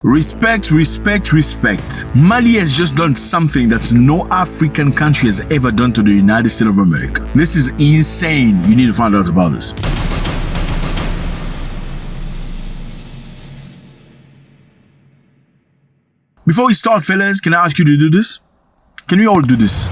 Respect, respect, respect. Mali has just done something that no African country has ever done to the United States of America. This is insane. You need to find out about this. Before we start, fellas, can I ask you to do this? Can we all do this?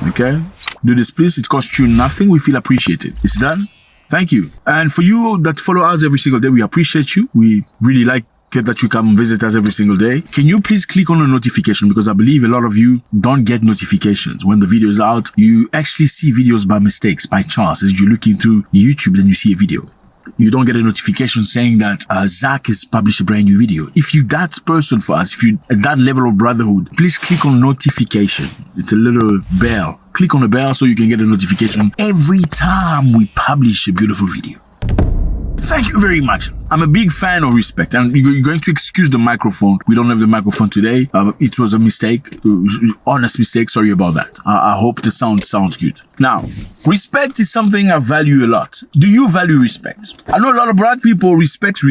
Okay? Do this, please. It costs you nothing. We feel appreciated. It's done. Thank you. And for you that follow us every single day, we appreciate you. We really like that you come visit us every single day. Can you please click on the notification, because I believe a lot of you don't get notifications when the video is out. You actually see videos by mistakes, by chance, as you're looking through YouTube, then you see a video. You don't get a notification saying that Zack has published a brand new video. If you that person for us, if you at that level of brotherhood, please click on notification. It's a little bell. Click on the bell so you can get a notification every time we publish a beautiful video. Thank you very much. I'm a big fan of respect, and you're going to excuse the microphone. We don't have the microphone today. It was a mistake, honest mistake. Sorry about that. I hope the sound sounds good. Now, respect is something I value a lot. Do you value respect? I know a lot of black people respect.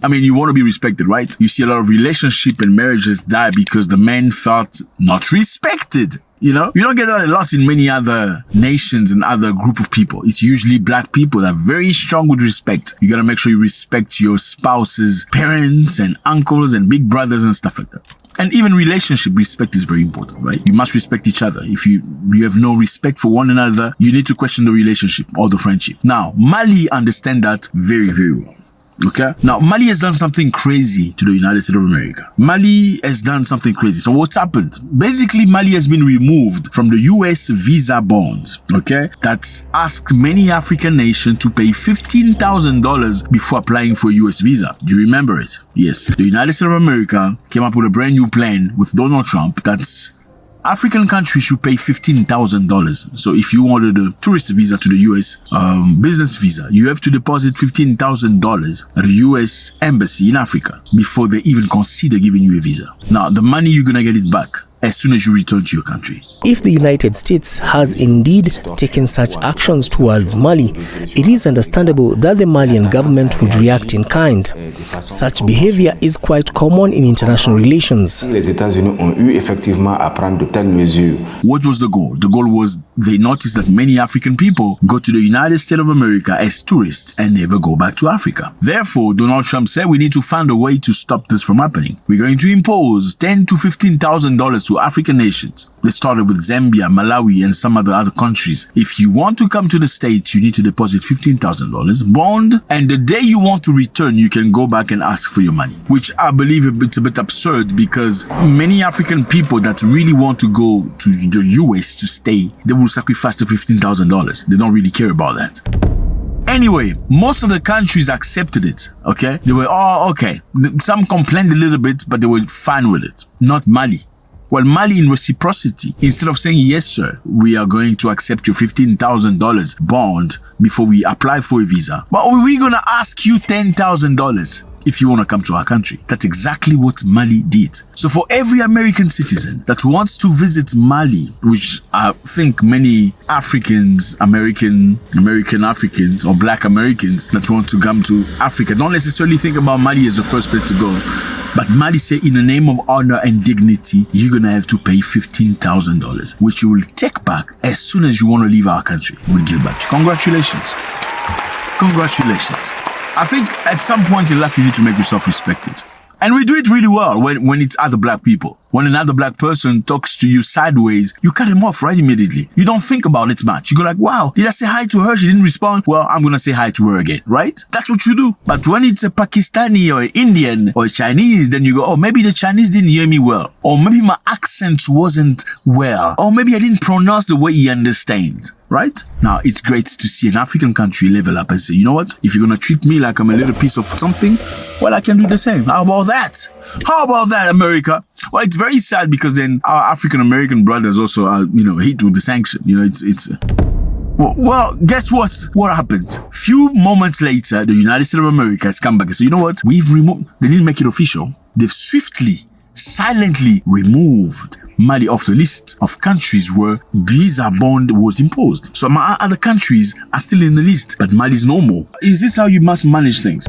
I mean, you want to be respected, right? You see a lot of relationship and marriages die because the man felt not respected. You know, you don't get that a lot in many other nations and other group of people. It's usually black people that are very strong with respect. You gotta make sure you respect your spouse's parents and uncles and big brothers and stuff like that. And even relationship respect is very important, right? You must respect each other. If you have no respect for one another, you need to question the relationship or the friendship. Now, Mali understand that very, very well. Okay. Now, Mali has done something crazy to the United States of America. Mali has done something crazy. So what's happened? Basically, Mali has been removed from the US visa bonds. Okay. That's asked many African nations to pay $15,000 before applying for a US visa. Do you remember it? Yes. The United States of America came up with a brand new plan with Donald Trump that's African countries should pay $15,000. So if you wanted a tourist visa to the US, business visa, you have to deposit $15,000 at the US embassy in Africa before they even consider giving you a visa. Now, the money, you're gonna get it back as soon as you return to your country. If the United States has indeed taken such actions towards Mali, it is understandable that the Malian government would react in kind. Such behavior is quite common in international relations. Les États-Unis ont eu effectivement à prendre de telles mesures. What was the goal? The goal was they noticed that many African people go to the United States of America as tourists and never go back to Africa. Therefore, Donald Trump said we need to find a way to stop this from happening. We're going to impose $10,000 to $15,000 to African nations. They started with Zambia, Malawi, and some other countries. If you want to come to the States, you need to deposit $15,000 bond, and the day you want to return, you can go back and ask for your money, which I believe it's a bit absurd because many African people that really want to go to the US to stay, they will sacrifice the $15,000. They don't really care about that. Anyway, most of the countries accepted it, okay? They were, okay. Some complained a little bit, but they were fine with it. Not Mali. Well, Mali, in reciprocity, instead of saying, yes, sir, we are going to accept your $15,000 bond before we apply for a visa, but we're going to ask you $10,000 if you want to come to our country. That's exactly what Mali did. So for every American citizen that wants to visit Mali, which I think many Africans, American Africans or Black Americans that want to come to Africa don't necessarily think about Mali as the first place to go. But Mali say, in the name of honor and dignity, you're going to have to pay $15,000, which you will take back as soon as you want to leave our country. We'll give back to you. Congratulations. Congratulations. I think at some point in life, you need to make yourself respected. And we do it really well when it's other black people. When another black person talks to you sideways, you cut him off right immediately. You don't think about it much. You go like, wow, did I say hi to her? She didn't respond. Well, I'm going to say hi to her again, right? That's what you do. But when it's a Pakistani or an Indian or a Chinese, then you go, oh, maybe the Chinese didn't hear me well. Or maybe my accent wasn't well. Or maybe I didn't pronounce the way he understands. Right? Now, it's great to see an African country level up and say, you know what? If you're going to treat me like I'm a little piece of something, well, I can do the same. How about that? How about that, America? Well, it's very sad because then our African-American brothers also are, hit with the sanction. Well, guess what? What happened? Few moments later, the United States of America has come back and said, you know what? We've removed, they didn't make it official. They've swiftly, silently removed Mali off the list of countries where visa bond was imposed. So my other countries are still in the list, but Mali is no more. Is this how you must manage things?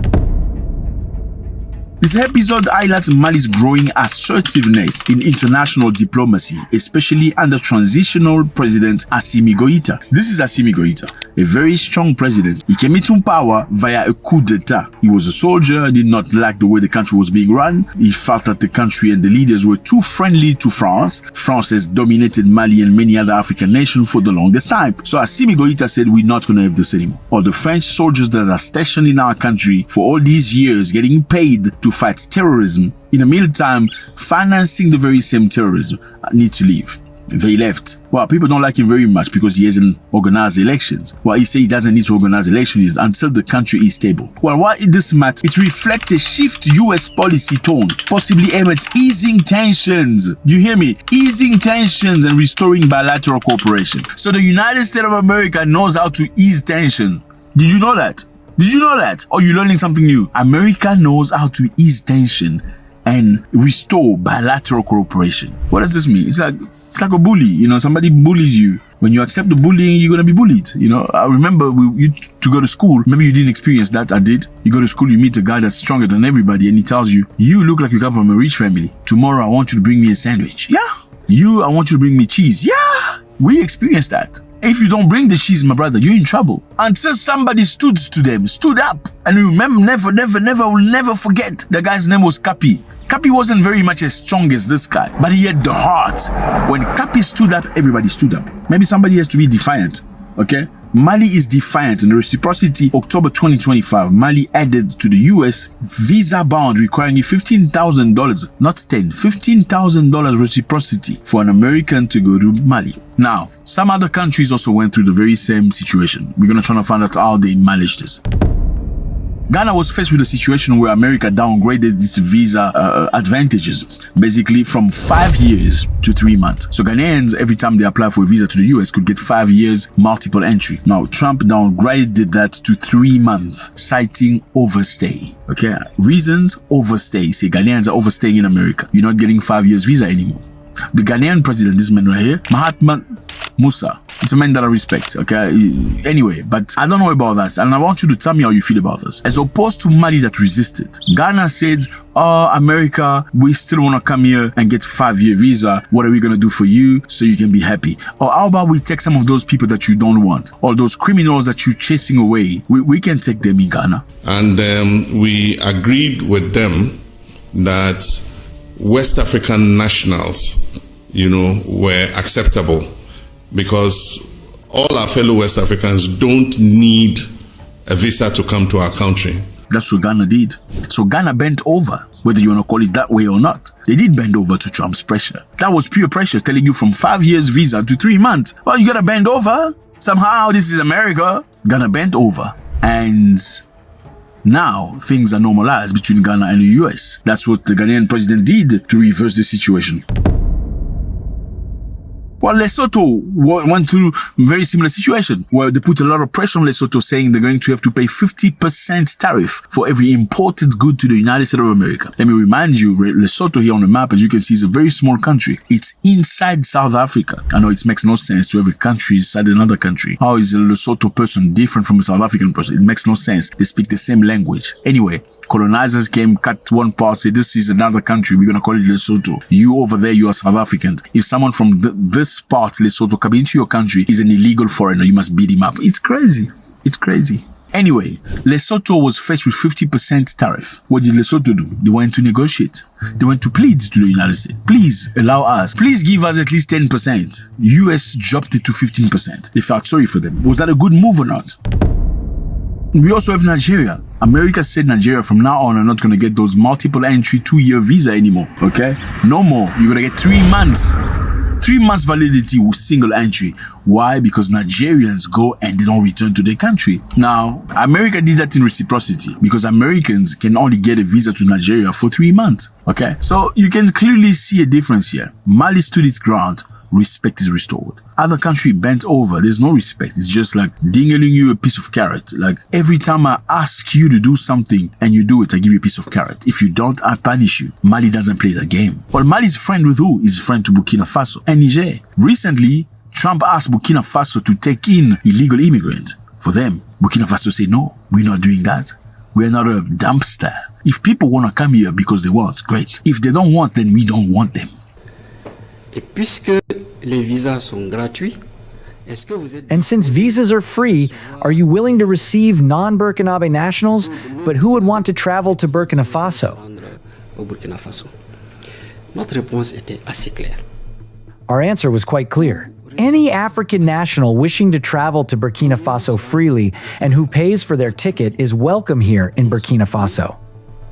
This episode highlights Mali's growing assertiveness in international diplomacy, especially under transitional president Assimi Goïta. This is Assimi Goïta, a very strong president. He came into power via a coup d'etat. He was a soldier, did not like the way the country was being run. He felt that the country and the leaders were too friendly to France. France has dominated Mali and many other African nations for the longest time. So Assimi Goïta said, we're not going to have this anymore. All the French soldiers that are stationed in our country for all these years getting paid to fight terrorism, in the meantime financing the very same terrorism, need to leave. They left. Well, people don't like him very much because he hasn't organized elections. Well, he said he doesn't need to organize elections until the country is stable. Well, why this matter? It reflects a shift U.S. policy tone, possibly aimed at easing tensions. Do you hear me? Easing tensions and restoring bilateral cooperation. So the United States of America knows how to ease tension. Did you know that? Did you know that? Or you're learning something new? America knows how to ease tension and restore bilateral cooperation. What does this mean? It's like a bully. You know, somebody bullies you. When you accept the bullying, you're going to be bullied. You know, I remember we used to go to school. Maybe you didn't experience that. I did. You go to school, you meet a guy that's stronger than everybody and he tells you, you look like you come from a rich family. Tomorrow, I want you to bring me a sandwich. Yeah. I want you to bring me cheese. Yeah. We experienced that. If you don't bring the cheese, my brother, you're in trouble. Until somebody stood up. And remember, will never forget. The guy's name was Kapi. Kapi wasn't very much as strong as this guy, but he had the heart. When Kapi stood up, everybody stood up. Maybe somebody has to be defiant, okay? Mali is defiant, and the reciprocity, October 2025, Mali added to the US visa bond requiring $15,000, not $15,000 reciprocity for an American to go to Mali. Now, some other countries also went through the very same situation. We're going to try to find out how they managed this. Ghana was faced with a situation where America downgraded its visa advantages, basically from 5 years to 3 months. So Ghanaians, every time they apply for a visa to the US, could get 5 years multiple entry. Now, Trump downgraded that to 3 months, citing overstay. Okay, reasons: overstay. Say Ghanaians are overstaying in America. You're not getting 5 years visa anymore. The Ghanaian president, this man right here, Mahatma Musa, it's a man that I respect, okay? Anyway, but I don't know about that, and I want you to tell me how you feel about this. As opposed to Mali that resisted, Ghana said, oh, America, we still want to come here and get 5-year visa. What are we going to do for you so you can be happy? Or how about we take some of those people that you don't want, or those criminals that you're chasing away? We can take them in Ghana. And we agreed with them that West African nationals, were acceptable, because all our fellow West Africans don't need a visa to come to our country. That's what Ghana did. So Ghana bent over, whether you want to call it that way or not. They did bend over to Trump's pressure. That was pure pressure, telling you from 5 years visa to 3 months. Well, you gotta bend over. Somehow, this is America. Ghana bent over. And now, things are normalized between Ghana and the US. That's what the Ghanaian president did to reverse the situation. Well, Lesotho went through a very similar situation where they put a lot of pressure on Lesotho, saying they're going to have to pay 50% tariff for every imported good to the United States of America. Let me remind you, Lesotho here on the map, as you can see, is a very small country. It's inside South Africa. I know it makes no sense to have a country inside another country. How is a Lesotho person different from a South African person? It makes no sense. They speak the same language. Anyway, colonizers came, cut one part, say this is another country, we're going to call it Lesotho. You over there, you are South African. If someone from this part, Lesotho, come into your country is an illegal foreigner, you must beat him up. It's crazy. It's crazy. Anyway, Lesotho was faced with 50% tariff. What did Lesotho do? They went to negotiate. They went to plead to the United States. Please allow us. Please give us at least 10%. US dropped it to 15%. They felt sorry for them. Was that a good move or not? We also have Nigeria. America said Nigeria from now on are not going to get those multiple entry 2-year visa anymore. Okay? No more. You're going to get 3 months. 3 months validity with single entry. Why? Because Nigerians go and they don't return to their country. Now, America did that in reciprocity because Americans can only get a visa to Nigeria for 3 months. Okay? So you can clearly see a difference here. Mali stood its ground. Respect is restored. Other country bent over. There's no respect. It's just like dingling you a piece of carrot. Like every time I ask you to do something and you do it, I give you a piece of carrot. If you don't, I punish you. Mali doesn't play that game. Well, Mali's friend with who? He's friend to Burkina Faso and Niger. Recently, Trump asked Burkina Faso to take in illegal immigrants. For them, Burkina Faso say, no, we're not doing that. We're not a dumpster. If people want to come here because they want, great. If they don't want, then we don't want them. Et puisque les visas sont gratuits, est-ce que vous êtes... And since visas are free, are you willing to receive non-Burkinabe nationals, but who would want to travel to Burkina Faso? Au Burkina Faso? Notre réponse était assez claire. Our answer was quite clear. Any African national wishing to travel to Burkina Faso freely and who pays for their ticket is welcome here in Burkina Faso.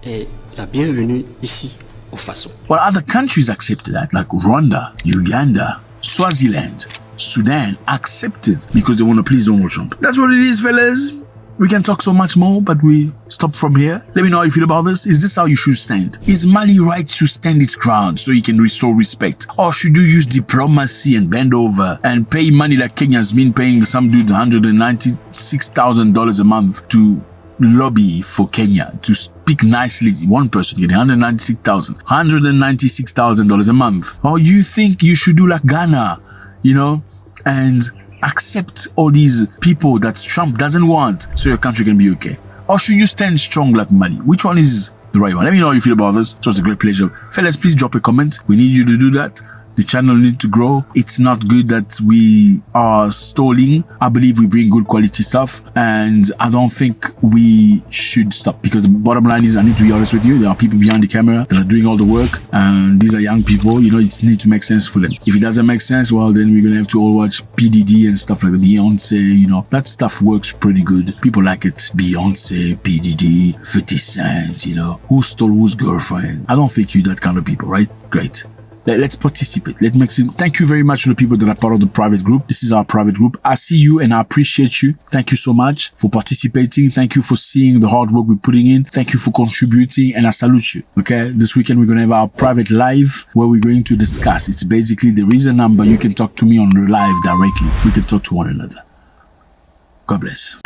Et la bienvenue ici, au Faso. Well, other countries accepted that, like Rwanda, Uganda, Swaziland, Sudan accepted because they want to please Donald Trump. That's what it is, fellas. We can talk so much more, but we stop from here. Let me know how you feel about this. Is this how you should stand? Is Mali right to stand its ground so you can restore respect? Or should you use diplomacy and bend over and pay money like Kenya's been paying some dude $196,000 a month to lobby for Kenya, to speak nicely? One person getting $196,000 a month. Or you think you should do like Ghana, and accept all these people that Trump doesn't want so your country can be okay? Or should you stand strong like Mali? Which one is the right one? Let me know how you feel about this. It was a great pleasure. Fellas, please drop a comment. We need you to do that. The channel needs to grow. It's not good that we are stalling. I believe we bring good quality stuff, and I don't think we should stop, because the bottom line is, I need to be honest with you, there are people behind the camera that are doing all the work, and these are young people. It needs to make sense for them. If it doesn't make sense, well, then we're gonna have to all watch PDD and stuff like that. Beyonce, that stuff works pretty good. People like it. Beyonce, PDD, 50 Cent, who stole whose girlfriend? I don't think you're that kind of people, right? Great. Let's participate. Let's make it. Thank you very much to the people that are part of the private group. This is our private group. I see you and I appreciate you. Thank you so much for participating. Thank you for seeing the hard work we're putting in. Thank you for contributing, and I salute you. Okay. This weekend we're going to have our private live where we're going to discuss. It's basically, there is a number. You can talk to me on the live directly. We can talk to one another. God bless.